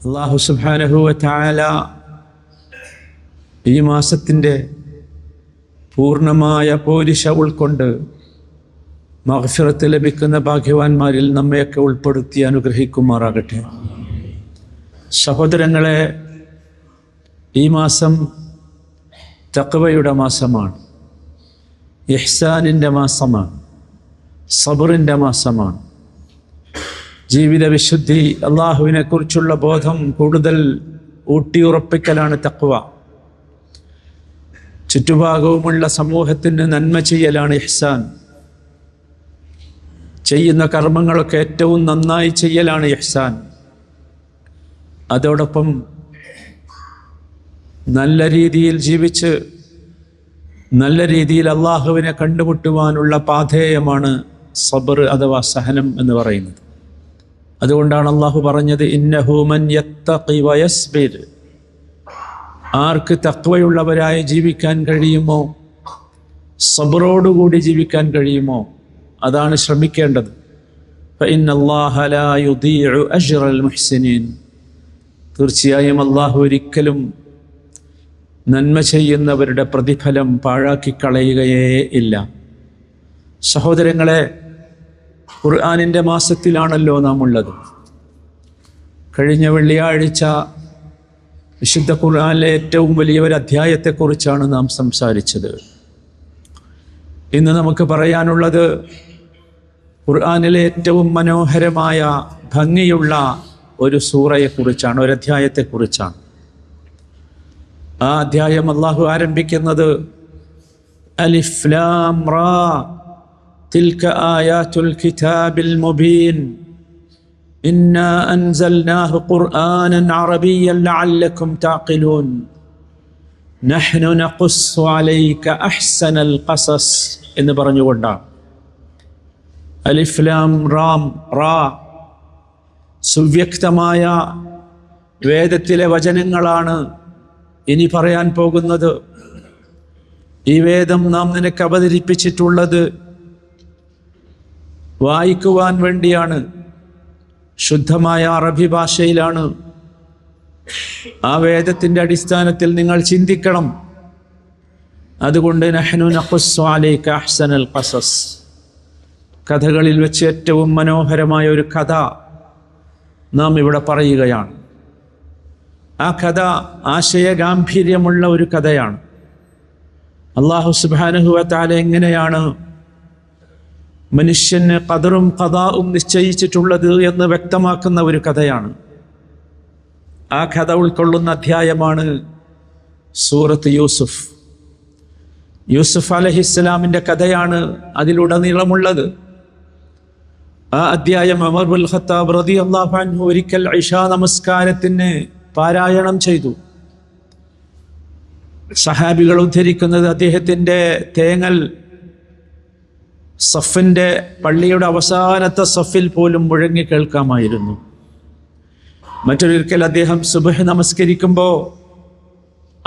അല്ലാഹു സുബ്ഹാനഹു വ തആല ഈ മാസത്തിൻ്റെ പൂർണ്ണമായ പോരിശ ഉൾക്കൊണ്ട് മഗ്ഫിറത്ത് ലഭിക്കുന്ന ഭാഗ്യവാന്മാരിൽ നമ്മയൊക്കെ ഉൾപ്പെടുത്തി അനുഗ്രഹിക്കുമാറാകട്ടെ. സഹോദരങ്ങളെ, ഈ മാസം തഖ്വയുടെ മാസമാണ്, ഇഹ്സാനിൻ്റെ മാസമാണ്, സബറിൻ്റെ മാസമാണ്. ജീവിത വിശുദ്ധി, അള്ളാഹുവിനെ കുറിച്ചുള്ള ബോധം കൂടുതൽ ഊട്ടിയുറപ്പിക്കലാണ് തഖ്വ. ചുറ്റുഭാഗവുമുള്ള സമൂഹത്തിന് നന്മ ചെയ്യലാണ് ഇഹ്സാൻ. ചെയ്യുന്ന കർമ്മങ്ങളൊക്കെ ഏറ്റവും നന്നായി ചെയ്യലാണ് ഇഹ്സാൻ. അതോടൊപ്പം നല്ല രീതിയിൽ ജീവിച്ച് നല്ല രീതിയിൽ അള്ളാഹുവിനെ കണ്ടുമുട്ടുവാനുള്ള പാഥേയമാണ് സബർ അഥവാ സഹനം എന്ന് പറയുന്നത്. അതുകൊണ്ടാണ് അള്ളാഹു പറഞ്ഞത്, ഇന്നഹു മൻ യത്തഖി വയസ്ബിർ. ആർക്ക് തഖ്വയുള്ളവരായി ജീവിക്കാൻ കഴിയുമോ, സബറോടുകൂടി ജീവിക്കാൻ കഴിയുമോ, അതാണ് ശ്രമിക്കേണ്ടത്. ഫഇന്നല്ലാഹ ലാ യുദീഉ അജ്റൽ മുഹ്സിനീൻ. തീർച്ചയായും അള്ളാഹു ഒരിക്കലും നന്മ ചെയ്യുന്നവരുടെ പ്രതിഫലം പാഴാക്കിക്കളയുകയേ ഇല്ല. സഹോദരങ്ങളെ, ഖുർആനിൻ്റെ മാസത്തിലാണല്ലോ നാം ഉള്ളത്. കഴിഞ്ഞ വെള്ളിയാഴ്ച വിശുദ്ധ ഖുർആനിലെ ഏറ്റവും വലിയ ഒരു അധ്യായത്തെക്കുറിച്ചാണ് നാം സംസാരിച്ചത്. ഇന്ന് നമുക്ക് പറയാനുള്ളത് ഖുർആനിലെ ഏറ്റവും മനോഹരമായ ഭംഗിയുള്ള ഒരു സൂറയെക്കുറിച്ചാണ്, ഒരു അധ്യായത്തെക്കുറിച്ചാണ്. ആ അധ്യായം അള്ളാഹു ആരംഭിക്കുന്നത് അലിഫ് ലാം റാ തിൽക ആയാതുൽ കിതാബിൽ മുബീൻ ഇന്നാ അൻസൽനാഹു ഖുർആനൻ അറബിയ്യൻ ലഅല്ലക്കും തഅഖിലൂൻ നഹ്നു നഖുസ്സു അലൈക അഹ്സനൽ ഖസസ് എന്ന് പറഞ്ഞുകൊണ്ടാണ്. അലിഫ് ലാം റാ, സുവ്യക്തമായ വേദത്തിലെ വചനങ്ങളാണ് ഇനി പറയാൻ പോകുന്നത്. ഈ വേദം നാം നിനക്ക് അവതരിപ്പിച്ചിട്ടുള്ളത് വായിക്കുവാൻ വേണ്ടിയാണ്. ശുദ്ധമായ അറബി ഭാഷയിലാണ്. ആ വേദത്തിൻ്റെ അടിസ്ഥാനത്തിൽ നിങ്ങൾ ചിന്തിക്കണം. അതുകൊണ്ട് നഹ്നു നഖുസ്സു അലൈക അഹ്സനൽ ഖസസ്, കഥകളിൽ വെച്ച് ഏറ്റവും മനോഹരമായ ഒരു കഥ നാം ഇവിടെ പറയുകയാണ്. ആ കഥ ആശയഗാംഭീര്യമുള്ള ഒരു കഥയാണ്. അല്ലാഹു സുബ്ഹാനഹു വ തആല എങ്ങനെയാണ് മനുഷ്യന് ഖദറും ഖദാഉം നിശ്ചയിച്ചിട്ടുള്ളത് എന്ന് വ്യക്തമാക്കുന്ന ഒരു കഥയാണ്. ആ കഥ ഉൾക്കൊള്ളുന്ന അധ്യായമാണ് സൂറത്ത് യൂസുഫ്. യൂസുഫ് അലൈഹിസ്സലാമിൻ്റെ കഥയാണ് അതിലുടനീളമുള്ളത്. ആ അധ്യായം ഉമർ ഇബ്നുൽ ഖത്താബ് റളിയല്ലാഹു അൻഹു ഒരിക്കൽ ഇശാ നമസ്കാരത്തിന് പാരായണം ചെയ്തു. സഹാബികൾ ഉദ്ധരിക്കുന്നത് അദ്ദേഹത്തിൻ്റെ തേങ്ങൽ സഫിൻ്റെ, പള്ളിയുടെ അവസാനത്തെ സഫിൽ പോലും മുഴങ്ങി കേൾക്കാമായിരുന്നു. മറ്റൊരിക്കൽ അദ്ദേഹം സുബ്ഹ് നമസ്കരിക്കുമ്പോൾ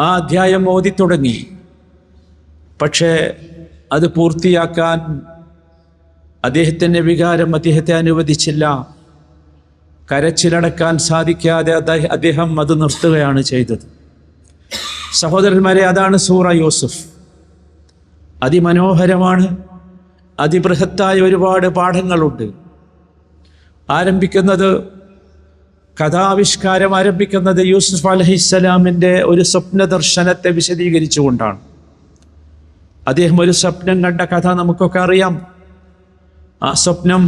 ആ അധ്യായം ഓതി തുടങ്ങി. പക്ഷേ അത് പൂർത്തിയാക്കാൻ അദ്ദേഹത്തിൻ്റെ വികാരം അദ്ദേഹത്തെ അനുവദിച്ചില്ല. കരച്ചിലടക്കാൻ സാധിക്കാതെ അദ്ദേഹം അത് നിർത്തുകയാണ് ചെയ്തത്. സഹോദരന്മാരെ, അതാണ് സൂറ യൂസുഫ്. അതിമനോഹരമാണ്, അതിബൃഹത്തായ ഒരുപാട് പാഠങ്ങളുണ്ട്. കഥാവിഷ്കാരം ആരംഭിക്കുന്നത് യൂസുഫ് അലൈഹിസ്സലാമിൻ്റെ ഒരു സ്വപ്ന ദർശനത്തെ വിശദീകരിച്ചുകൊണ്ടാണ്. അദ്ദേഹം ഒരു സ്വപ്നം കണ്ട കഥ നമുക്കൊക്കെ അറിയാം. ആ സ്വപ്നം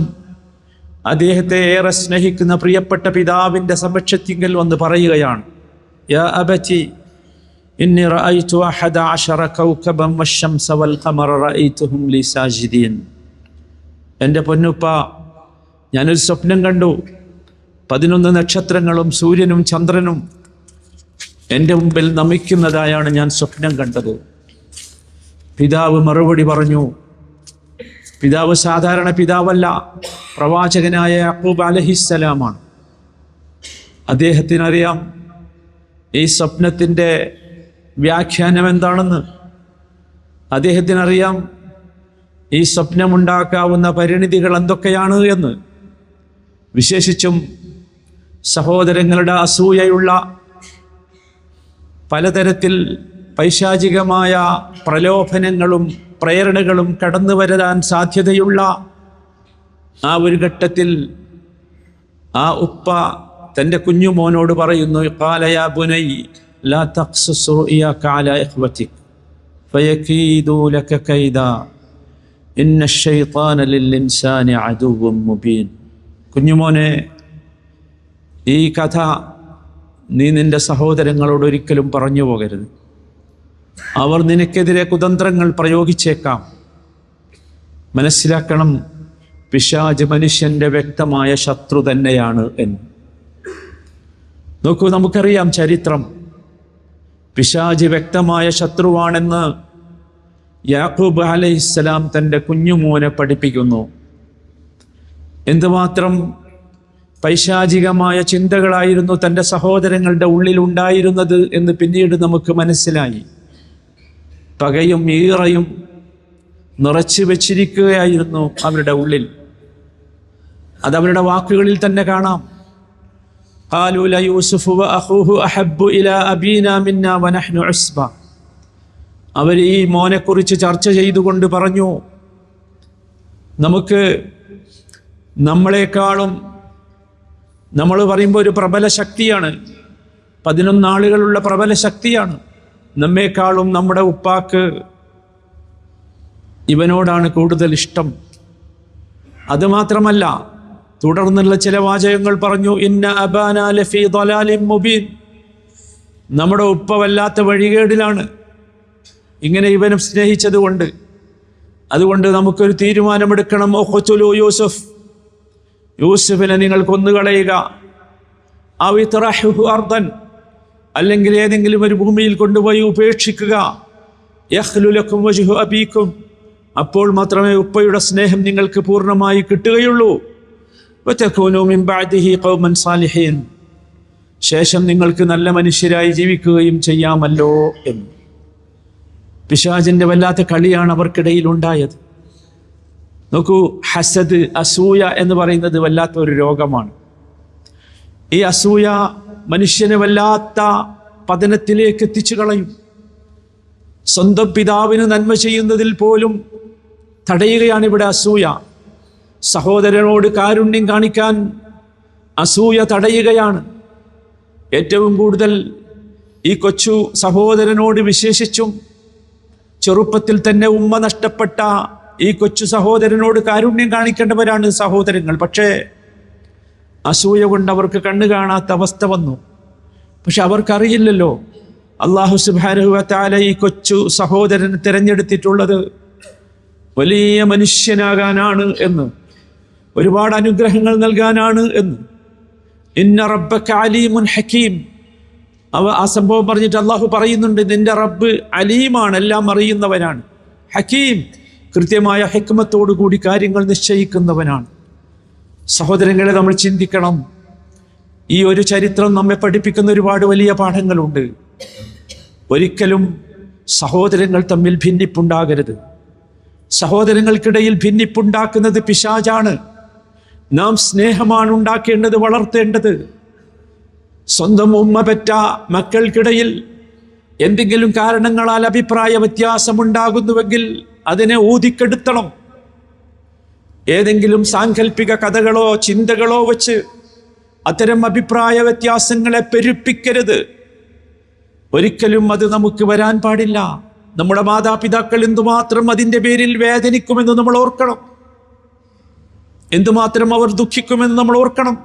അദ്ദേഹത്തെ ഏറെ സ്നേഹിക്കുന്ന പ്രിയപ്പെട്ട പിതാവിൻ്റെ സമക്ഷത്തിങ്കൽ വന്ന് പറയുകയാണ്, യാ അബതി ഇന്നി റഅയ്തു 11 കൗകബൻ വശംസ വൽ ഖമറ റഅയ്തുഹും ലി സാജിദീൻ. എൻ്റെ പൊന്നുപ്പ, ഞാനൊരു സ്വപ്നം കണ്ടു. 11 നക്ഷത്രങ്ങളും സൂര്യനും ചന്ദ്രനും എൻ്റെ മുമ്പിൽ നമിക്കുന്നതായാണ് ഞാൻ സ്വപ്നം കണ്ടത്. പിതാവ് മറുപടി പറഞ്ഞു. പിതാവ് സാധാരണ പിതാവല്ല, പ്രവാചകനായ യാക്കൂബ് അലൈഹിസ്സലാമാണ്. അദ്ദേഹത്തിനറിയാം ഈ സ്വപ്നത്തിൻ്റെ വ്യാഖ്യാനം എന്താണെന്ന്. അദ്ദേഹത്തിനറിയാം ഈ സ്വപ്നമുണ്ടാക്കാവുന്ന പരിണിതികൾ എന്തൊക്കെയാണ് എന്ന്. വിശേഷിച്ചും സഹോദരങ്ങളുടെ അസൂയയുള്ള പലതരത്തിൽ പൈശാചികമായ പ്രലോഭനങ്ങളും പ്രേരണകളും കടന്നു വരാൻ സാധ്യതയുള്ള ആ ഒരു ഘട്ടത്തിൽ ആ ഉപ്പ തൻ്റെ കുഞ്ഞുമോനോട് പറയുന്നു, ഖാല യാ ബുനൈ ലാ തഖ്സുസ് റുഅയാക അലാ ഇഖ്വതിക് ഫയകീദു ലക കൈദാ ഇന്ന അശ്ശൈത്താന ലിൽ-ഇൻസാനി അദുവ്വുൻ മുബീൻ. കുഞ്ഞുമോനെ, ഈ കഥ നീ നിന്റെ സഹോദരങ്ങളോട് ഒരിക്കലും പറഞ്ഞു പോകരുത്. അവർ നിനക്കെതിരെ കുതന്ത്രങ്ങൾ പ്രയോഗിച്ചേക്കാം. മനസ്സിലാക്കണം, പിശാച് മനുഷ്യൻ്റെ വ്യക്തമായ ശത്രു തന്നെയാണ് എന്ന്. നോക്കൂ, നമുക്കറിയാം ചരിത്രം. പിശാച് വ്യക്തമായ ശത്രുവാണെന്ന് യാക്കൂബ് അലൈഹിസ്സലാം തൻ്റെ കുഞ്ഞുമോനെ പഠിപ്പിക്കുന്നു. എന്തുമാത്രം പൈശാചികമായ ചിന്തകളായിരുന്നു തൻ്റെ സഹോദരങ്ങളുടെ ഉള്ളിലുണ്ടായിരുന്നത് എന്ന് പിന്നീട് നമുക്ക് മനസ്സിലായി. പകയും ഈറയും നിറച്ചു വെച്ചിരിക്കുകയായിരുന്നു അവരുടെ ഉള്ളിൽ. അതവരുടെ വാക്കുകളിൽ തന്നെ കാണാം. ഖാലൂ ലയൂസുഫു വഅഖൂഹു അഹബ്ബു ഇലാ അബീനാ മിന്നാ വനഹ്നു ഉസ്ബ. അവർ ഈ മോനെക്കുറിച്ച് ചർച്ച ചെയ്തുകൊണ്ട് പറഞ്ഞു, നമുക്ക് നമ്മളെക്കാളും, നമ്മൾ പറയുമ്പോൾ ഒരു പ്രബല ശക്തിയാണ്, 11 ആളുകളുള്ള പ്രബല ശക്തിയാണ്, നമ്മെക്കാളും നമ്മുടെ ഉപ്പാക്ക് ഇവനോടാണ് കൂടുതൽ ഇഷ്ടം. അതുമാത്രമല്ല, തുടർന്നുള്ള ചില വാചകങ്ങൾ പറഞ്ഞു, ഇന്ന അബാനാ ലഫീ ളലാലിൻ മുബീൻ. നമ്മുടെ ഉപ്പ വല്ലാത്ത വഴികേടിലാണ്, ഇങ്ങനെ ഇവനും സ്നേഹിച്ചതുകൊണ്ട്. അതുകൊണ്ട് നമുക്കൊരു തീരുമാനമെടുക്കണം. ഉഖ്തുലൂ യൂസുഫ്, യൂസുഫിനെ നിങ്ങൾ കൊന്നുകളയുക. ഔ ഇത്റഹുഹു അർദൻ, അല്ലെങ്കിൽ ഏതെങ്കിലും ഒരു ഭൂമിയിൽ കൊണ്ടുപോയി ഉപേക്ഷിക്കുക. യഖ്ലു ലക്കും വജ്ഹു അബീക്കും, അപ്പോൾ മാത്രമേ ഉപ്പയുടെ സ്നേഹം നിങ്ങൾക്ക് പൂർണ്ണമായി കിട്ടുകയുള്ളൂ. വതകൂനൂ മിൻ ബഅദിഹി ഖൗമൻ സാലിഹീൻ, ശേഷം നിങ്ങൾക്ക് നല്ല മനുഷ്യരായി ജീവിക്കുകയും ചെയ്യാമല്ലോ എന്ന്. പിശാചിന്റെ വല്ലാത്ത കളിയാണ് അവർക്കിടയിൽ ഉണ്ടായത്. നോക്കൂ, ഹസദ്, അസൂയ എന്ന് പറയുന്നത് വല്ലാത്ത ഒരു രോഗമാണ്. ഈ അസൂയ മനുഷ്യനെ വല്ലാത്ത പതനത്തിലേക്ക് എത്തിച്ചു കളയും. സ്വന്തം പിതാവിന് നന്മ ചെയ്യുന്നതിൽ പോലും തടയുകയാണ് ഇവിടെ അസൂയ. സഹോദരനോട് കാരുണ്യം കാണിക്കാൻ അസൂയ തടയുകയാണ്. ഏറ്റവും കൂടുതൽ ഈ കൊച്ചു സഹോദരനോട്, വിശേഷിച്ചും ചെറുപ്പത്തിൽ തന്നെ ഉമ്മ നഷ്ടപ്പെട്ട ഈ കൊച്ചു സഹോദരനോട് കാരുണ്യം കാണിക്കേണ്ടവരാണ് സഹോദരങ്ങൾ. പക്ഷേ അസൂയ കൊണ്ട് അവർക്ക് കണ്ണു കാണാത്ത അവസ്ഥ വന്നു. പക്ഷെ അവർക്കറിയില്ലല്ലോ അല്ലാഹു സുബ്ഹാനഹു വ തആല ഈ കൊച്ചു സഹോദരനെ തിരഞ്ഞെടുത്തിട്ടുള്ളത് വലിയ മനുഷ്യനാകാനാണ് എന്ന്, ഒരുപാട് അനുഗ്രഹങ്ങൾ നൽകാനാണ് എന്ന്. ഇന്ന റബ്ബക അലീമുൻ ഹകീം. ആ സംഭവം പറഞ്ഞിട്ട് അള്ളാഹു പറയുന്നുണ്ട്, നിന്റെ റബ്ബ് അലീമാണ്, എല്ലാം അറിയുന്നവനാണ്. ഹക്കീം, കൃത്യമായ ഹിക്മത്തോടു കൂടി കാര്യങ്ങൾ നിശ്ചയിക്കുന്നവനാണ്. സഹോദരങ്ങളെ, നമ്മൾ ചിന്തിക്കണം. ഈ ഒരു ചരിത്രം നമ്മെ പഠിപ്പിക്കുന്ന ഒരുപാട് വലിയ പാഠങ്ങളുണ്ട്. ഒരിക്കലും സഹോദരങ്ങൾ തമ്മിൽ ഭിന്നിപ്പുണ്ടാകരുത്. സഹോദരങ്ങൾക്കിടയിൽ ഭിന്നിപ്പുണ്ടാക്കുന്നത് പിശാചാണ്. നാം സ്നേഹമാണ് ഉണ്ടാക്കേണ്ടത്, വളർത്തേണ്ടത്. സ്വന്തം ഉമ്മ പെറ്റ മക്കൾക്കിടയിൽ എന്തെങ്കിലും കാരണങ്ങളാൽ അഭിപ്രായ വ്യത്യാസമുണ്ടാകുന്നുവെങ്കിൽ അതിനെ ഊതിക്കെടുത്തണം. ഏതെങ്കിലും സാങ്കല്പിക കഥകളോ ചിന്തകളോ വെച്ച് അത്തരം അഭിപ്രായ വ്യത്യാസങ്ങളെ പെരുപ്പിക്കരുത്. ഒരിക്കലും അത് നമുക്ക് വരാൻ പാടില്ല. നമ്മുടെ മാതാപിതാക്കൾ എന്തുമാത്രം അതിൻ്റെ പേരിൽ വേദനിക്കുമെന്ന് നമ്മൾ ഓർക്കണം, എന്തുമാത്രം അവർ ദുഃഖിക്കുമെന്ന് നമ്മൾ ഓർക്കണം.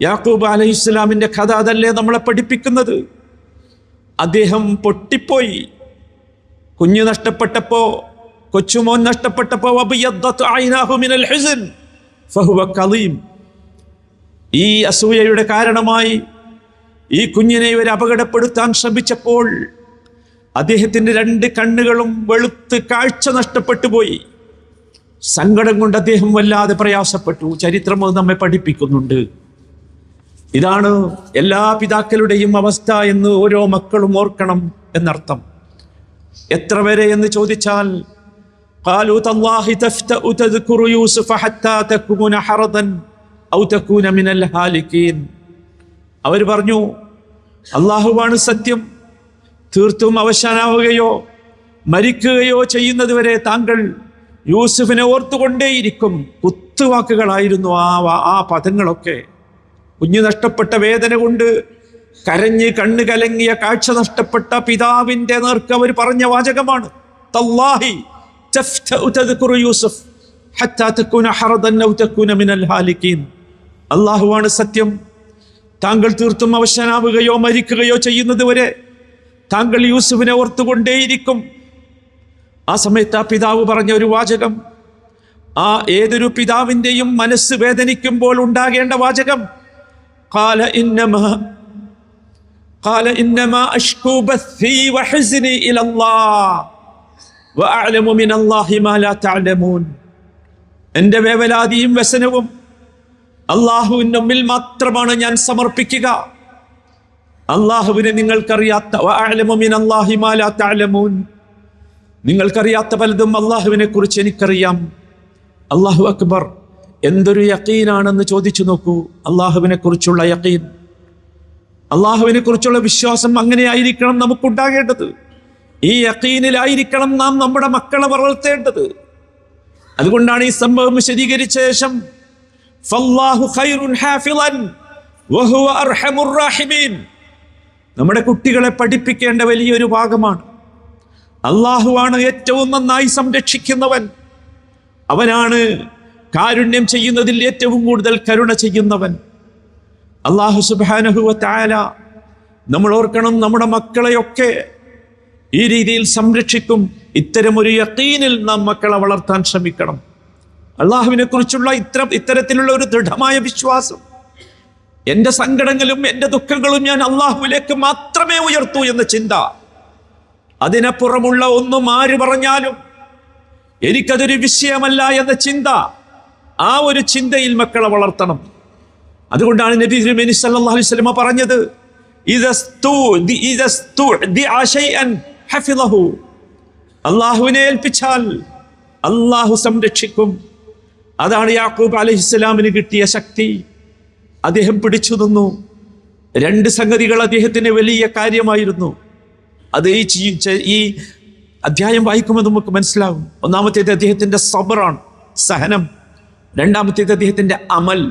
യാക്കൂബ് അലൈഹിസ്സലാമിൻ്റെ കഥ അതല്ലേ നമ്മളെ പഠിപ്പിക്കുന്നത്. അദ്ദേഹം പൊട്ടിപ്പോയി. കുഞ്ഞു നഷ്ടപ്പെട്ടപ്പോ, കൊച്ചുമോൻ നഷ്ടപ്പെട്ടപ്പോ, ഈ അസൂയയുടെ കാരണമായി ഈ കുഞ്ഞിനെ ഇവർ അപകടപ്പെടുത്താൻ ശ്രമിച്ചപ്പോൾ അദ്ദേഹത്തിൻ്റെ 2 കണ്ണുകളും വെളുത്ത് കാഴ്ച നഷ്ടപ്പെട്ടു പോയി. സങ്കടം കൊണ്ട് അദ്ദേഹം വല്ലാതെ പ്രയാസപ്പെട്ടു. ചരിത്രം അത് നമ്മെ പഠിപ്പിക്കുന്നുണ്ട്. ഇതാണ് എല്ലാ പിതാക്കളുടെയും അവസ്ഥ എന്ന് ഓരോ മക്കളും ഓർക്കണം എന്നർത്ഥം. എത്ര വരെ എന്ന് ചോദിച്ചാൽ, ഖാലൂ തല്ലാഹി തഫ്തഉ തദ്കുറു യൂസുഫ ഹത്താ തകൂന ഹറദൻ ഔ തകൂന മിനൽ ഹാലികീൻ. അവർ പറഞ്ഞു, അള്ളാഹുവാണ് സത്യം, തീർത്തും അവസാനാവുകയോ മരിക്കുകയോ ചെയ്യുന്നത് വരെ താങ്കൾ യൂസുഫിനെ ഓർത്തുകൊണ്ടേയിരിക്കും. കുത്തുവാക്കുകളായിരുന്നു ആ പദങ്ങളൊക്കെ. കുഞ്ഞു നഷ്ടപ്പെട്ട വേദന കൊണ്ട് കരഞ്ഞ് കണ്ണ് കലങ്ങിയ കാഴ്ച നഷ്ടപ്പെട്ട പിതാവിൻ്റെ നേർക്ക് അവർ പറഞ്ഞ വാചകമാണ്. തല്ലാഹി തഫ്തഉ തദ്കുറു യൂസുഫ് ഹത്താ തകൂന ഹറദൻ ഔ തകൂന മിനൽ ഹാലികീൻ. അല്ലാഹുവാണ് സത്യം, താങ്കൾ തീർത്തും അവസാനാവുകയോ മരിക്കുകയോ ചെയ്യുന്നത് വരെ താങ്കൾ യൂസുഫിനെ ഓർത്തുകൊണ്ടേയിരിക്കും. ആ സമയത്ത് ആ പിതാവ് പറഞ്ഞ ഒരു വാചകം, ആ ഏതൊരു പിതാവിൻ്റെയും മനസ്സ് വേദനിക്കുമ്പോൾ ഉണ്ടാകേണ്ട വാചകം, ഖാല ഇന്നമാ അഷ്കൂ ബസ്സി വഹസ്നി ഇലല്ലാഹ് വഅഅലമു മിനല്ലാഹി മാ ലാ തഅലമൂൻ. എൻ്റെ വേവലാതിയും വ്യസനവും അള്ളാഹുവിൻ്റെ മുമ്പിൽ മാത്രമാണ് ഞാൻ സമർപ്പിക്കുക. അള്ളാഹുവിനെ നിങ്ങൾക്കറിയാത്ത, വഅഅലമു മിനല്ലാഹി മാ ലാ തഅലമൂൻ, നിങ്ങൾക്കറിയാത്ത പലതും അള്ളാഹുവിനെ കുറിച്ച് എനിക്കറിയാം. അള്ളാഹു അക്ബർ. എന്തൊരു യഖീനാണെന്ന് ചോദിച്ചു നോക്കൂ. അള്ളാഹുവിനെ കുറിച്ചുള്ള യഖീൻ, അള്ളാഹുവിനെ കുറിച്ചുള്ള വിശ്വാസം അങ്ങനെയായിരിക്കണം നമുക്കുണ്ടാകേണ്ടത്. ഈ യഖീനിലായിരിക്കണം നാം നമ്മുടെ മക്കളെ വളർത്തേണ്ടത്. അതുകൊണ്ടാണ് ഈ സംഭവം വിശദീകരിച്ച ശേഷം ഫല്ലാഹു ഖൈറുൻ ഹാഫിളൻ വഹുവ അർഹമുർ റാഹിമീൻ, നമ്മുടെ കുട്ടികളെ പഠിപ്പിക്കേണ്ട വലിയൊരു ഭാഗമാണ്. അള്ളാഹുവാണ് ഏറ്റവും നന്നായി സംരക്ഷിക്കുന്നവൻ, അവനാണ് കാരുണ്യം ചെയ്യുന്നതിൽ ഏറ്റവും കൂടുതൽ കരുണ ചെയ്യുന്നവൻ. അള്ളാഹു സുബ്ഹാനഹു വ തആല, നമ്മൾ ഓർക്കണം, നമ്മുടെ മക്കളെയൊക്കെ ഈ രീതിയിൽ സംരക്ഷിക്കും. ഇത്തരമൊരു യഖീനിൽ നാം മക്കളെ വളർത്താൻ ശ്രമിക്കണം. അള്ളാഹുവിനെ കുറിച്ചുള്ള ഇത്തരത്തിലുള്ള ഒരു ദൃഢമായ വിശ്വാസം, എൻ്റെ സങ്കടങ്ങളും എൻ്റെ ദുഃഖങ്ങളും ഞാൻ അള്ളാഹുവിലേക്ക് മാത്രമേ ഉയർത്തൂ എന്ന ചിന്ത, അതിനപ്പുറമുള്ള ഒന്നും ആര് പറഞ്ഞാലും എനിക്കതൊരു വിഷയമല്ല എന്ന ചിന്ത, ആ ഒരു ചിന്തയിൽ മക്കളെ വളർത്തണം. അതുകൊണ്ടാണ് നബി തിരുമേനി സല്ലല്ലാഹു അലൈഹി വസല്ലം പറഞ്ഞത്, അള്ളാഹുവിനെ ഏൽപ്പിച്ചാൽ അള്ളാഹു സംരക്ഷിക്കും. അതാണ് യാക്കൂബ് അലൈഹിസ്സലാമിന് കിട്ടിയ ശക്തി. അദ്ദേഹം പിടിച്ചു നിന്നു. രണ്ട് സംഗതികൾ അദ്ദേഹത്തിന് വലിയ കാര്യമായിരുന്നു. അത് ഈ അധ്യായം വായിക്കുമ്പോൾ നമുക്ക് മനസ്സിലാവും. ഒന്നാമത്തേത് അദ്ദേഹത്തിൻ്റെ സബറാണ്, സഹനം. രണ്ടാമത്തേത് അദ്ദേഹത്തിൻ്റെ അമൽ,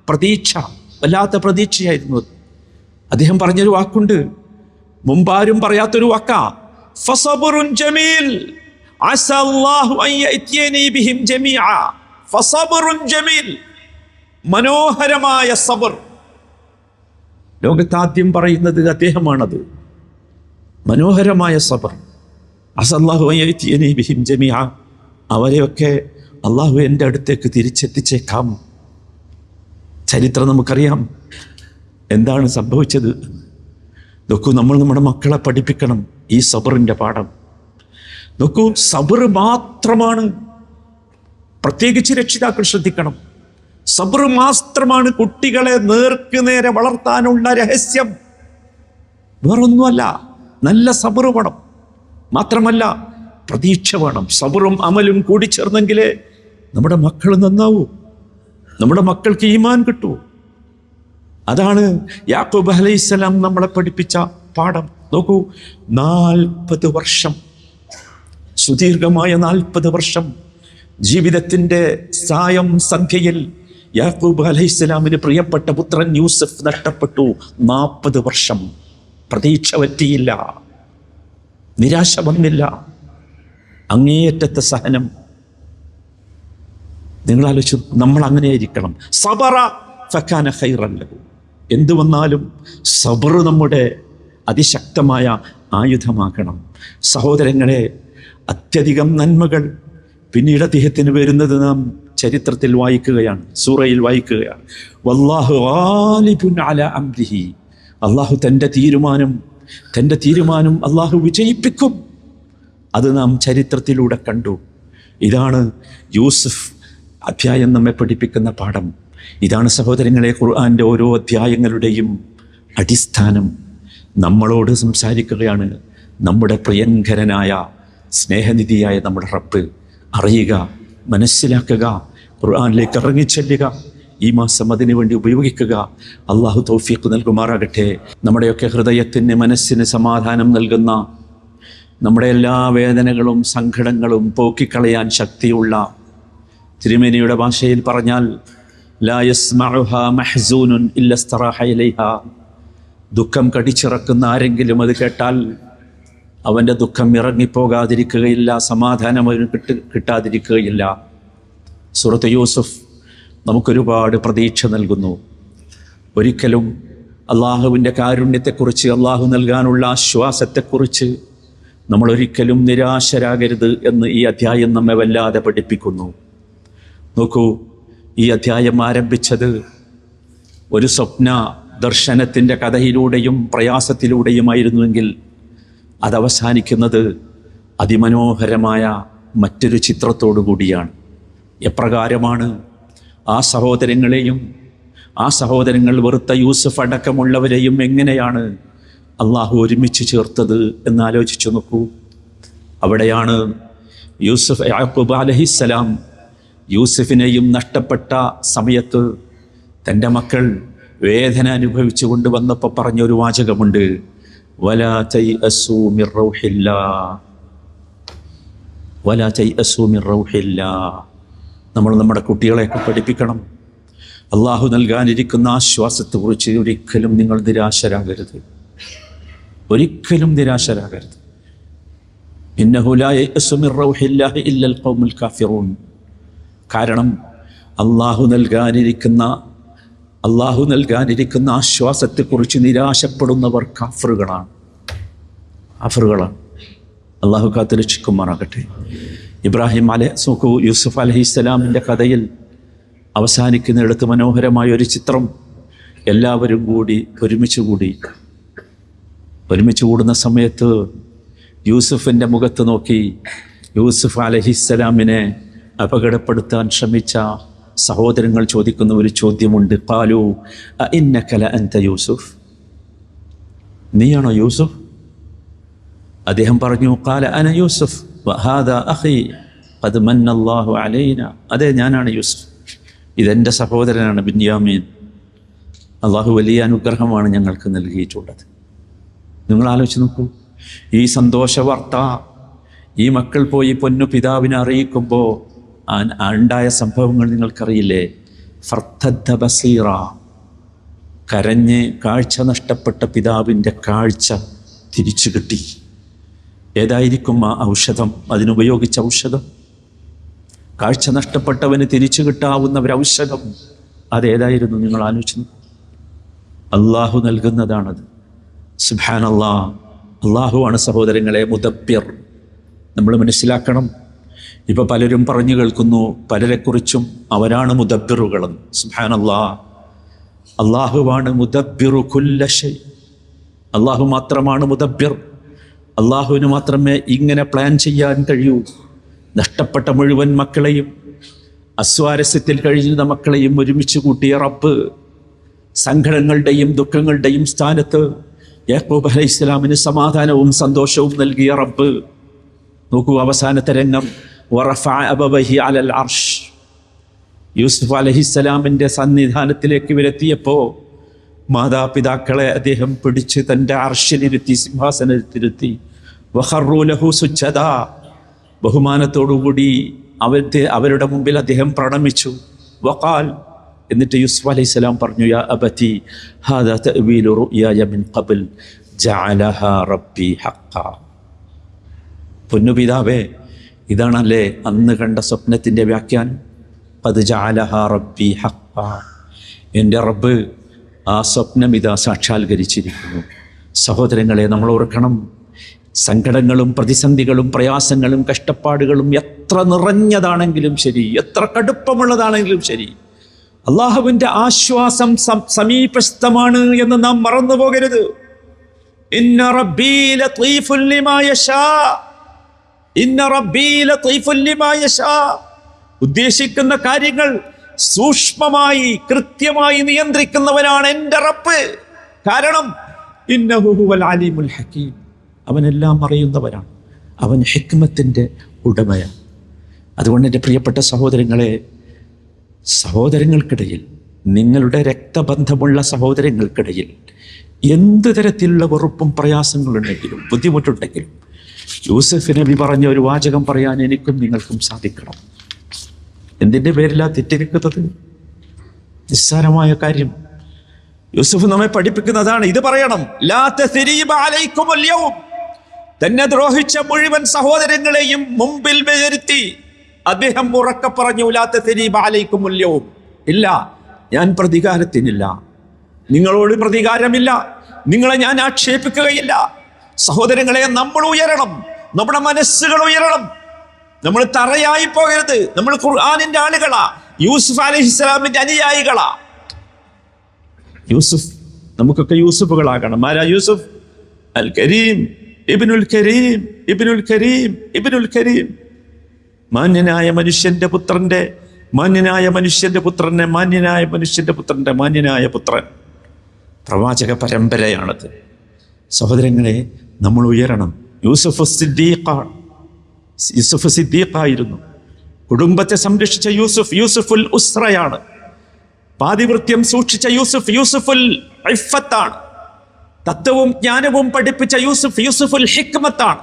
പ്രതീക്ഷ. വല്ലാത്ത പ്രതീക്ഷയായിരുന്നു. അദ്ദേഹം പറഞ്ഞൊരു വാക്കുണ്ട്, മുമ്പാരും പറയാത്തൊരു വാക്കാ, ഫസബറുൻ ജമീൽ അസല്ലാഹു അൻ യഅതിയനി ബിഹിം ജമീഅ. ഫസബറുൻ ജമീൽ, മനോഹരമായ സബർ. ലോകത്താദ്യം പറയുന്നത് അദ്ദേഹമാണത്, മനോഹരമായ സബർ. അസല്ലാഹു അൻ യഅതിയനി ബിഹിം ജമീഅ, അവരെയൊക്കെ അള്ളാഹു എൻ്റെ അടുത്തേക്ക് തിരിച്ചെത്തിച്ചേക്കാം. ചരിത്രം നമുക്കറിയാം, എന്താണ് സംഭവിച്ചത്. നോക്കൂ, നമ്മൾ നമ്മുടെ മക്കളെ പഠിപ്പിക്കണം ഈ സബറിൻ്റെ പാഠം. നോക്കൂ, സബർ മാത്രമാണ്, പ്രത്യേകിച്ച് രക്ഷിതാക്കൾ ശ്രദ്ധിക്കണം, സബർ മാത്രമാണ് കുട്ടികളെ നേർക്ക് നേരെ വളർത്താനുള്ള രഹസ്യം. വേറൊന്നുമല്ല. നല്ല സബർ വേണം, മാത്രമല്ല പ്രതീക്ഷ വേണം. സബറും അമലും കൂടി ചേർന്നെങ്കിലേ നമ്മുടെ മക്കൾ നന്നാവൂ, നമ്മുടെ മക്കൾക്ക് ഈമാൻ കിട്ടൂ. അതാണ് യാക്കൂബ് അലൈഹിസ്സലാം നമ്മളെ പഠിപ്പിച്ച പാഠം. നോക്കൂ, 40 വർഷം, സുദീർഘമായ 40 വർഷം ജീവിതത്തിൻ്റെ സായം സന്ധ്യയിൽ യാക്കൂബ് അലൈഹിസ്സലാമിന് പ്രിയപ്പെട്ട പുത്രൻ യൂസഫ് നഷ്ടപ്പെട്ടു. 40 വർഷം പ്രതീക്ഷ പറ്റിയില്ല, നിരാശ വന്നില്ല, അങ്ങേയറ്റത്തെ സഹനം. നിങ്ങൾ ആലോചിച്ചു, നമ്മൾ അങ്ങനെയായിരിക്കണം. സബറ ഫകാന ഖൈറൻ ലഹു. എന്തു വന്നാലും സബർ നമ്മുടെ അതിശക്തമായ ആയുധമാകണം. സഹോദരങ്ങളെ, അത്യധികം നന്മകൾ പിന്നീട് അദ്ദേഹത്തിന് വരുന്നത് നാം ചരിത്രത്തിൽ വായിക്കുകയാണ്, സൂറയിൽ വായിക്കുകയാണ്. വല്ലാഹു ഗാലിബുൻ അലാ അംരിഹി. അള്ളാഹു തൻ്റെ തീരുമാനം അള്ളാഹു വിജയിപ്പിക്കും. അത് നാം ചരിത്രത്തിലൂടെ കണ്ടു. ഇതാണ് യൂസുഫ് അധ്യായം നമ്മെ പഠിപ്പിക്കുന്ന പാഠം. ഇതാണ് സഹോദരങ്ങളെ ഖുർആൻ്റെ ഓരോ അധ്യായങ്ങളുടെയും അടിസ്ഥാനം. നമ്മളോട് സംസാരിക്കുകയാണ് നമ്മുടെ പ്രിയങ്കരനായ സ്നേഹനിധിയായ നമ്മുടെ റബ്ബ്. അറിയുക, മനസ്സിലാക്കുക, ഖുർആനിലേക്ക് ഇറങ്ങിച്ചെല്ലുക. ഈ മാസം അതിനു വേണ്ടി ഉപയോഗിക്കുക. അള്ളാഹു തൗഫീഖ് നൽകുമാറാകട്ടെ. നമ്മുടെയൊക്കെ ഹൃദയത്തിന് മനസ്സിന് സമാധാനം നൽകുന്ന, നമ്മുടെ എല്ലാ വേദനകളും സങ്കടങ്ങളും പോക്കിക്കളയാൻ ശക്തിയുള്ള, തിരുമേനിയുടെ ഭാഷയിൽ പറഞ്ഞാൽ ലാ യസ്മഉഹാ മഹ്സൂനുൻ ഇല്ല ഇസ്തറാഹ ഇലൈഹാ, ദുഃഖം കടിച്ചിറക്കുന്ന ആരെങ്കിലും അത് കേട്ടാൽ അവൻ്റെ ദുഃഖം ഇറങ്ങിപ്പോകാതിരിക്കുകയില്ല, സമാധാനം അവന് കിട്ടാതിരിക്കുകയില്ല. സൂറത്ത് യൂസുഫ് നമുക്കൊരുപാട് പ്രതീക്ഷ നൽകുന്നു. ഒരിക്കലും അള്ളാഹുവിൻ്റെ കാരുണ്യത്തെക്കുറിച്ച്, അള്ളാഹു നൽകാനുള്ള ആശ്വാസത്തെക്കുറിച്ച് നമ്മൾ ഒരിക്കലും നിരാശരാകരുത് എന്ന് ഈ അധ്യായം നമ്മെ വല്ലാതെ പഠിപ്പിക്കുന്നു. നോക്കൂ, ഈ അധ്യായം ആരംഭിച്ചത് ഒരു സ്വപ്ന ദർശനത്തിൻ്റെ കഥയിലൂടെയും പ്രയാസത്തിലൂടെയുമായിരുന്നുവെങ്കിൽ അതവസാനിക്കുന്നത് അതിമനോഹരമായ മറ്റൊരു ചിത്രത്തോടു കൂടിയാണ്. എപ്രകാരമാണ് ആ സഹോദരങ്ങളെയും ആ സഹോദരങ്ങൾ വെറുത്ത യൂസുഫ് അടക്കമുള്ളവരെയും എങ്ങനെയാണ് അള്ളാഹു ഒരുമിച്ച് ചേർത്തത് എന്നാലോചിച്ചു നോക്കൂ. അവിടെയാണ് യാക്കൂബ് അലൈഹിസ്സലാം യൂസുഫിനെയും നഷ്ടപ്പെട്ട സമയത്ത് തൻ്റെ മക്കൾ വേദന അനുഭവിച്ചു കൊണ്ട് വന്നപ്പോൾ പറഞ്ഞൊരു വാചകമുണ്ട്, വലാ തൈഅസൂ മിർ റൗഹില്ലാഹ്, വലാ തൈഅസൂ മിർ റൗഹില്ലാഹ്. നമ്മൾ നമ്മുടെ കുട്ടികളെയൊക്കെ പഠിപ്പിക്കണം, അള്ളാഹു നൽകാനിരിക്കുന്ന ആശ്വാസത്തെക്കുറിച്ച് ഒരിക്കലും നിങ്ങൾ നിരാശരാകരുത്, ഒരിക്കലും നിരാശരാകരുത്. ഇന്നഹു ലാ യഅസു മിർ റൗഹില്ലാഹി ഇല്ലൽ ഖൗമുൽ കാഫിറൂൻ. കാരണം അള്ളാഹു നൽകാനിരിക്കുന്ന ആശ്വാസത്തെക്കുറിച്ച് നിരാശപ്പെടുന്നവർ കാഫറുകളാണ്. അള്ളാഹു കാത്ത് രക്ഷിക്കുമാറാകട്ടെ. യൂസുഫ് അലൈഹിസ്സലാമിൻ്റെ കഥയിൽ അവസാനിക്കുന്നിടത്ത് മനോഹരമായ ഒരു ചിത്രം. എല്ലാവരും കൂടി ഒരുമിച്ച് കൂടുന്ന സമയത്ത് യൂസുഫിൻ്റെ മുഖത്ത് നോക്കി യൂസുഫ് അലൈഹിസ്സലാമിനെ അപകടപ്പെടുത്താൻ ശ്രമിച്ച സഹോദരങ്ങൾ ചോദിക്കുന്ന ഒരു ചോദ്യമുണ്ട്. ഖാലൂ അഇന്നക ലഅൻത യൂസുഫ്, നീയാണോ യൂസുഫ്? അദ്ദേഹം പറഞ്ഞു, ഖാല അന യൂസുഫ് വഹാദാ അഖീ ഖദ് മന്നല്ലാഹു അലൈനാ. അതെ, ഞാനാണ് യൂസുഫ്, ഇതെൻ്റെ സഹോദരനാണ് ബിന്യാമീൻ. അള്ളാഹു വലിയ അനുഗ്രഹമാണ് ഞങ്ങൾക്ക് നൽകിയിട്ടുള്ളത്. നിങ്ങൾ ആലോചിച്ച് നോക്കൂ, ഈ സന്തോഷ വാർത്ത ഈ മക്കൾ പോയി പൊന്നു പിതാവിനെ അറിയിക്കുമ്പോൾ ഉണ്ടായ സംഭവങ്ങൾ നിങ്ങൾക്കറിയില്ലേ? ഫർത്തദ്ദ ബസീറ, കരഞ്ഞ് കാഴ്ച നഷ്ടപ്പെട്ട പിതാവിൻ്റെ കാഴ്ച തിരിച്ചു കിട്ടി. ഏതായിരിക്കും ആ ഔഷധം, അതിനുപയോഗിച്ച ഔഷധം? കാഴ്ച നഷ്ടപ്പെട്ടവന് തിരിച്ചു കിട്ടാവുന്ന ഒരു ഔഷധം അതേതായിരുന്നു? നിങ്ങൾ ആലോചിച്ചു. അള്ളാഹു നൽകുന്നതാണത്. സുബ്ഹാനല്ലാഹ്, അള്ളാഹുവാണ് സഹോദരങ്ങളെ മുദബ്ബിർ. നമ്മൾ മനസ്സിലാക്കണം. ഇപ്പോൾ പലരും പറഞ്ഞു കേൾക്കുന്നു, പലരെക്കുറിച്ചും അവരാണ് മുദബ്ബിറുകളെന്ന്. സുബ്ഹാനല്ലാഹ്, അള്ളാഹുവാണ് മുദബ്ബിറു കുല്ല ശൈ. അള്ളാഹു മാത്രമാണ് മുദബ്ബിർ. അള്ളാഹുവിന് മാത്രമേ ഇങ്ങനെ പ്ലാൻ ചെയ്യാൻ കഴിയൂ. നഷ്ടപ്പെട്ട മുഴുവൻ മക്കളെയും, അസ്വാരസ്യത്തിൽ കഴിയുന്ന മക്കളെയും ഒരുമിച്ച് കൂട്ടിയ റബ്ബ്, സങ്കടങ്ങളുടെയും ദുഃഖങ്ങളുടെയും സ്ഥാനത്ത് യാക്കൂബ് അലൈഹിസ്സലാമിന് സമാധാനവും സന്തോഷവും നൽകിയ റബ്ബ്. നോക്കൂ, അവസാനത്തെ രംഗം. വറഫഅ അബവൈഹി അലൽ അർഷ്. യൂസുഫ് അലൈഹിസ്സലാമിൻ്റെ സന്നിധാനത്തിലേക്ക് ഇവരെത്തിയപ്പോൾ മാതാപിതാക്കളെ അദ്ദേഹം പിടിച്ച് തൻ്റെ അർഷിലിരുത്തി, സിംഹാസനത്തിരുത്തി. വഖറൂ ലഹു സുജ്ജദാ, ബഹുമാനത്തോടുകൂടി അവരുടെ മുമ്പിൽ അദ്ദേഹം പ്രണമിച്ചു. വഖാൽ, എന്നിട്ട് യൂസുഫ് അലൈഹിസ്സലാം പറഞ്ഞു, യാ അബതി ഹാദാ തഅ്വീലു റുയായ മിൻ ഖബ്ൽ ജഅലഹാ റബ്ബി ഹഖ്ഖാ. പൊന്നുപിതാവേ, ഇതാണല്ലേ അന്ന് കണ്ട സ്വപ്നത്തിൻ്റെ വ്യാഖ്യാനം. ഖദ് ജഅലഹാ റബ്ബി ഹഖ്ഖാ, എൻ്റെ റബ്ബ് ആ സ്വപ്നം ഇതാ സാക്ഷാത്കരിച്ചിരിക്കുന്നു. സഹോദരങ്ങളെ, നമ്മൾ ഓർക്കണം, സങ്കടങ്ങളും പ്രതിസന്ധികളും പ്രയാസങ്ങളും കഷ്ടപ്പാടുകളും എത്ര നിറഞ്ഞതാണെങ്കിലും ശരി, എത്ര കടുപ്പമുള്ളതാണെങ്കിലും ശരി, അള്ളാഹുവിൻ്റെ ആശ്വാസം സമീപസ്ഥമാണ് എന്ന് നാം മറന്നു പോകരുത്. ഇന്ന റബ്ബീ ലതീഫുൻ ലിമാ യശാ, ഇന്ന റബ്ബീ ലതീഫുൻ ലിമാ യശാ. ഉദ്ദേശിക്കുന്ന കാര്യങ്ങൾ സൂക്ഷ്മമായി കൃത്യമായി നിയന്ത്രിക്കുന്നവനാണ് എൻ്റെ റബ്ബ്. കാരണം ഇന്നഹു ഹുവൽ അലീമുൽ ഹകീം, അവനെല്ലാം അറിയുന്നവനാണ്, അവൻ ഹിക്മത്തിൻ്റെ ഉടമയാണ്. അതുകൊണ്ട് എൻ്റെ പ്രിയപ്പെട്ട സഹോദരങ്ങളെ, സഹോദരങ്ങൾക്കിടയിൽ നിങ്ങളുടെ രക്തബന്ധമുള്ള സഹോദരങ്ങൾക്കിടയിൽ എന്ത് തരത്തിലുള്ള വെറുപ്പും പ്രയാസങ്ങളുണ്ടെങ്കിലും ബുദ്ധിമുട്ടുണ്ടെങ്കിലും യൂസഫ് നബി പറഞ്ഞ ഒരു വാചകം പറയാൻ എനിക്കും നിങ്ങൾക്കും സാധിക്കണം. എന്തിൻ്റെ പേരിലാണ് തെറ്റിരിക്കുന്നത്? നിസ്സാരമായ കാര്യം. യൂസഫ് നമ്മെ പഠിപ്പിക്കുന്നതാണ്, ഇത് പറയണം. ലാ തസ്രീബ അലൈക്കുമുൽ യൗം. തന്നെ ദ്രോഹിച്ച മുഴുവൻ സഹോദരങ്ങളെയും മുമ്പിൽ വരുത്തി അദ്ദേഹം ഉറക്കെ പറഞ്ഞു, ലാ തസ്രീബ അലൈക്കുമുൽ യൗം. ഇല്ല, ഞാൻ പ്രതികാരത്തിനില്ല, നിങ്ങളോട് പ്രതികാരമില്ല, നിങ്ങളെ ഞാൻ ആക്ഷേപിക്കുകയില്ല. സഹോദരങ്ങളെ, നമ്മൾ ഉയരണം, നമ്മുടെ മനസ്സുകൾ ഉയരണം. നമ്മൾ തറയായി പോകരുത്. നമ്മൾ ഖുർആനിന്റെ ആളുകളാ, യൂസുഫ് അലൈഹിസ്സലാമിന്റെ അനുയായികളാ. യൂസുഫ്, നമുക്കൊക്കെ യൂസുഫുകളാകണം. ആരാ യൂസുഫ്? അൽ കരീം, ഇബ്നുൽ കരീം, ഇബ്നുൽ കരീം, ഇബ്നുൽ കരീം. മാന്യനായ മനുഷ്യന്റെ പുത്രന്റെ മാന്യനായ മനുഷ്യന്റെ പുത്രന്റെ മാന്യനായ മനുഷ്യന്റെ പുത്രന്റെ മാന്യനായ പുത്രൻ. പ്രവാചക പരമ്പരയാണത്. സഹോദരങ്ങളെ, നമ്മൾ ഉയരണം. യൂസുഫ് സിദ്ദീഖായിരുന്നു. കുടുംബത്തെ സംരക്ഷിച്ച യൂസുഫ് യൂസുഫുൽ ഉസ്രയാണ്. പാതിവൃത്യം സൂക്ഷിച്ച യൂസുഫ് യൂസുഫുൽ ഇഫ്ഫത്താണ്. തത്വവും ജ്ഞാനവും പഠിപ്പിച്ച യൂസുഫ് യൂസുഫുൽ ഹിക്മത്താണ്.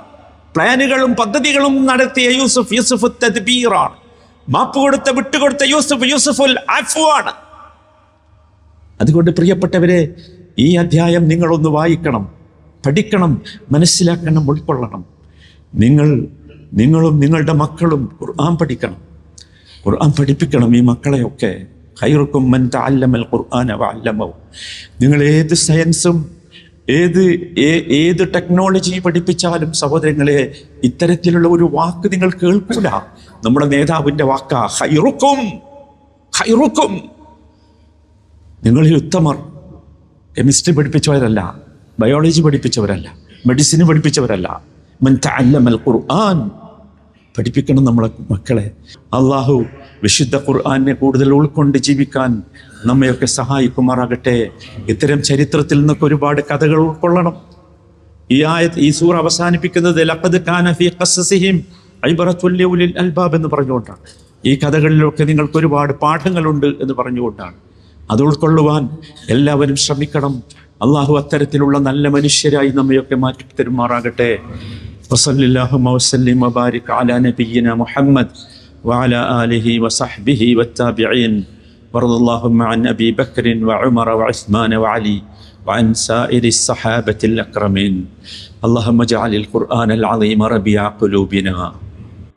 പ്ലാനുകളും പദ്ധതികളും നടത്തിയ യൂസുഫ് യൂസുഫുൽ തദ്ബീറാണ്. മാപ്പ് കൊടുത്ത വിട്ടുകൊടുത്ത യൂസുഫ് യൂസുഫുൽ അഫ്വാണ്. അതുകൊണ്ട് പ്രിയപ്പെട്ടവരെ, ഈ അധ്യായം നിങ്ങളൊന്ന് വായിക്കണം, പഠിക്കണം, മനസ്സിലാക്കണം, ഉൾക്കൊള്ളണം. നിങ്ങളും നിങ്ങളുടെ മക്കളും ഖുർആൻ പഠിക്കണം, ഖുർആൻ പഠിപ്പിക്കണം ഈ മക്കളെയൊക്കെ. ഖൈറുക്കും മൻ തഅല്ലമൽ ഖുർആന വഅല്ലമഹു. നിങ്ങൾ ഏത് സയൻസും ഏത് ടെക്നോളജി പഠിപ്പിച്ചാലും സഹോദരങ്ങളെ, ഇത്തരത്തിലുള്ള ഒരു വാക്ക് നിങ്ങൾ കേൾക്കൂല. നമ്മുടെ നേതാവിൻ്റെ വാക്കാ ഖൈറുക്കും. ഖൈറുക്കും, നിങ്ങളിൽ ഉത്തമർ കെമിസ്ട്രി പഠിപ്പിച്ചവരല്ല, ബയോളജി പഠിപ്പിച്ചവരല്ല, മെഡിസിന് പഠിപ്പിച്ചവരല്ല. മൻ തഅല്ലമൽ ഖുർആൻ. പഠിപ്പിക്കണം നമ്മളെ മക്കളെ. അള്ളാഹു വിശുദ്ധ ഖുർആനെ കൂടുതൽ ഉൾക്കൊണ്ട് ജീവിക്കാൻ നമ്മയൊക്കെ സഹായിക്കുമാറാകട്ടെ. ഇത്തരം ചരിത്രത്തിൽ നിന്നൊക്കെ ഒരുപാട് കഥകൾ ഉൾക്കൊള്ളണം. ഈ സൂറ അവസാനിപ്പിക്കുന്നത് ലഖദ് കാന ഫീ ഖസസിഹിം ഇബ്റത്തുൽ ലിഉലിൽ അൽബാബ് എന്ന് പറഞ്ഞുകൊണ്ടാണ്. ഈ കഥകളിലൊക്കെ നിങ്ങൾക്ക് ഒരുപാട് പാഠങ്ങളുണ്ട് എന്ന് പറഞ്ഞുകൊണ്ടാണ്. അത് ഉൾക്കൊള്ളുവാൻ എല്ലാവരും ശ്രമിക്കണം. അള്ളാഹു അത്തരത്തിലുള്ള നല്ല മനുഷ്യരായി നമ്മയൊക്കെ മാറ്റി തരുമാറാകട്ടെ. വസല്ലല്ലാഹു വസല്ലിം വബാരിക് അലാ നബിയ്യിനാ മുഹമ്മദ് വഅലാ ആലിഹി വസഹ്ബിഹി വത്താബിഈൻ. വറളിയല്ലാഹു അൻ അബീ ബക്കർ വഉമർ വഉസ്മാൻ വഅലി وعن سائر الصحابة الأكرمين. اللهم اجعل القرآن العظيم ربيع قلوبنا